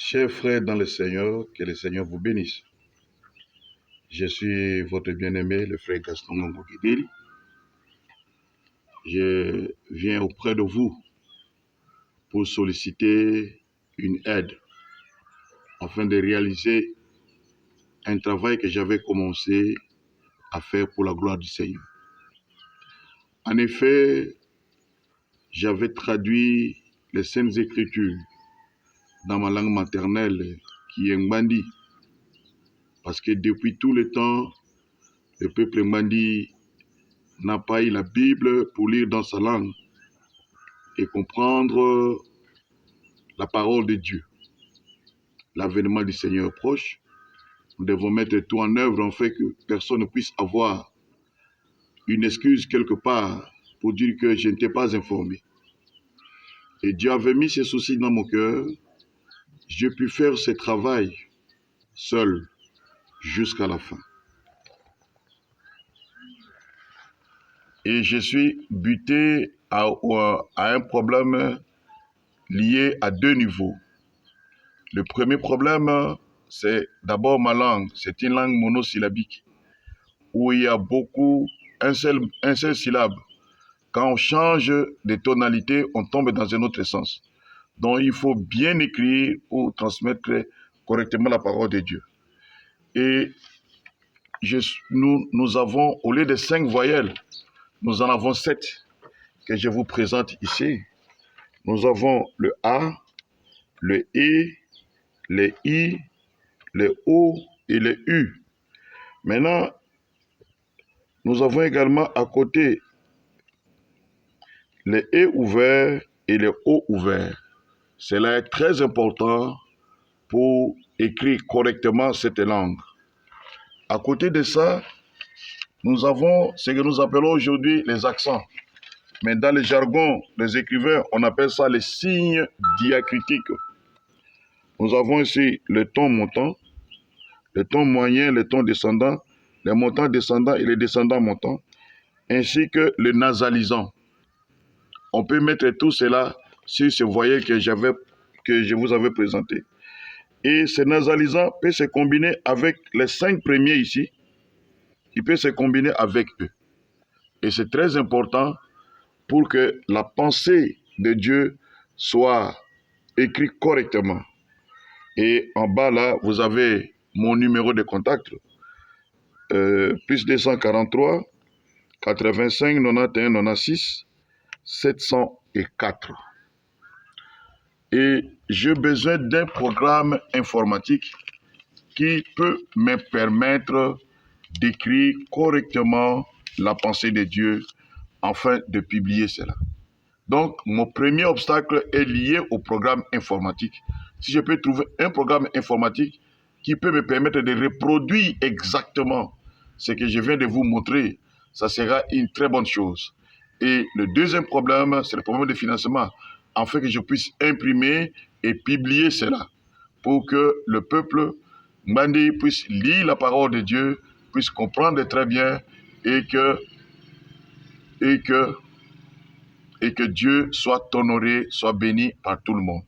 Chers frères dans le Seigneur, que le Seigneur vous bénisse. Je suis votre bien-aimé, le frère Gaston Ngongokidiri. Je viens auprès de vous pour solliciter une aide afin de réaliser un travail que j'avais commencé à faire pour la gloire du Seigneur. En effet, j'avais traduit les Saintes Écritures dans ma langue maternelle, qui est Ngandi, parce que depuis tout le temps, le peuple Ngandi n'a pas eu la Bible pour lire dans sa langue et comprendre la parole de Dieu. L'avènement du Seigneur est proche. Nous devons mettre tout en œuvre en fait que personne ne puisse avoir une excuse quelque part pour dire que je n'étais pas informé. Et Dieu avait mis ses soucis dans mon cœur. J'ai pu faire ce travail seul jusqu'à la fin. Et je suis buté à un problème lié à deux niveaux. Le premier problème, c'est d'abord ma langue. C'est une langue monosyllabique où il y a un seul syllabe. Quand on change de tonalité, on tombe dans un autre sens. Donc il faut bien écrire pour transmettre correctement la parole de Dieu. Et nous avons, au lieu de 5 voyelles, nous en avons 7 que je vous présente ici. Nous avons le A, le E, le I, le O et le U. Maintenant, nous avons également à côté le E ouvert et le O ouvert. Cela est très important pour écrire correctement cette langue. À côté de ça, nous avons ce que nous appelons aujourd'hui les accents. Mais dans le jargon des écrivains, on appelle ça les signes diacritiques. Nous avons ici le ton montant, le ton moyen, le ton descendant, les montants descendants et les descendants montants, ainsi que le nasalisant. On peut mettre tout cela sur ce voyelle que je vous avais présenté. Et ce nasalisant peut se combiner avec les 5 premiers ici. Il peut se combiner avec eux. Et c'est très important pour que la pensée de Dieu soit écrite correctement. Et en bas là, vous avez mon numéro de contact. Plus 243 85 91 96 704. Et j'ai besoin d'un programme informatique qui peut me permettre d'écrire correctement la pensée de Dieu afin de publier cela. Donc, mon premier obstacle est lié au programme informatique. Si je peux trouver un programme informatique qui peut me permettre de reproduire exactement ce que je viens de vous montrer, ça sera une très bonne chose. Et le deuxième problème, c'est le problème de financement, afin que je puisse imprimer et publier cela, pour que le peuple Ngandi puisse lire la parole de Dieu, puisse comprendre très bien et que Dieu soit honoré, soit béni par tout le monde.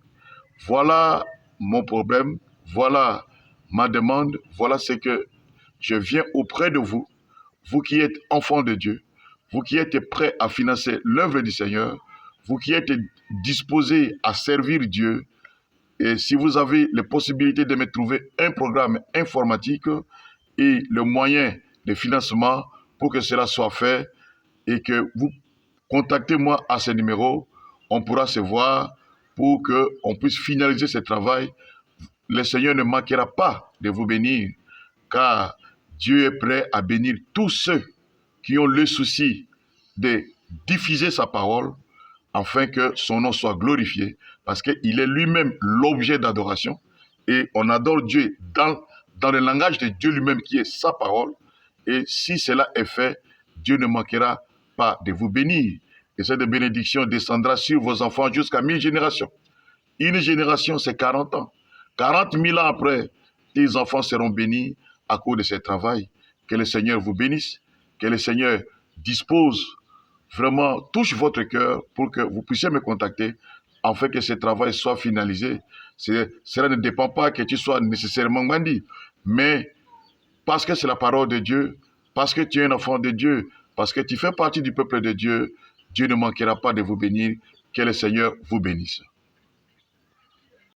Voilà mon problème, voilà ma demande, voilà ce que je viens auprès de vous, vous qui êtes enfants de Dieu, vous qui êtes prêts à financer l'œuvre du Seigneur, vous qui êtes disposés à servir Dieu. Et si vous avez les possibilités de me trouver un programme informatique et le moyen de financement pour que cela soit fait et que vous contactez-moi à ce numéro, on pourra se voir pour qu'on puisse finaliser ce travail. Le Seigneur ne manquera pas de vous bénir, car Dieu est prêt à bénir tous ceux qui ont le souci de diffuser sa parole, afin que son nom soit glorifié, parce qu'il est lui-même l'objet d'adoration, et on adore Dieu dans le langage de Dieu lui-même qui est sa parole, et si cela est fait, Dieu ne manquera pas de vous bénir, et cette bénédiction descendra sur vos enfants jusqu'à 1000 générations. Une génération, c'est 40 ans. 40 000 ans après, tes enfants seront bénis à cause de ce travail. Que le Seigneur vous bénisse, que le Seigneur dispose, vraiment touche votre cœur pour que vous puissiez me contacter afin que ce travail soit finalisé. Cela ne dépend pas que tu sois nécessairement bandit, mais parce que c'est la parole de Dieu, parce que tu es un enfant de Dieu, parce que tu fais partie du peuple de Dieu, Dieu ne manquera pas de vous bénir. Que le Seigneur vous bénisse.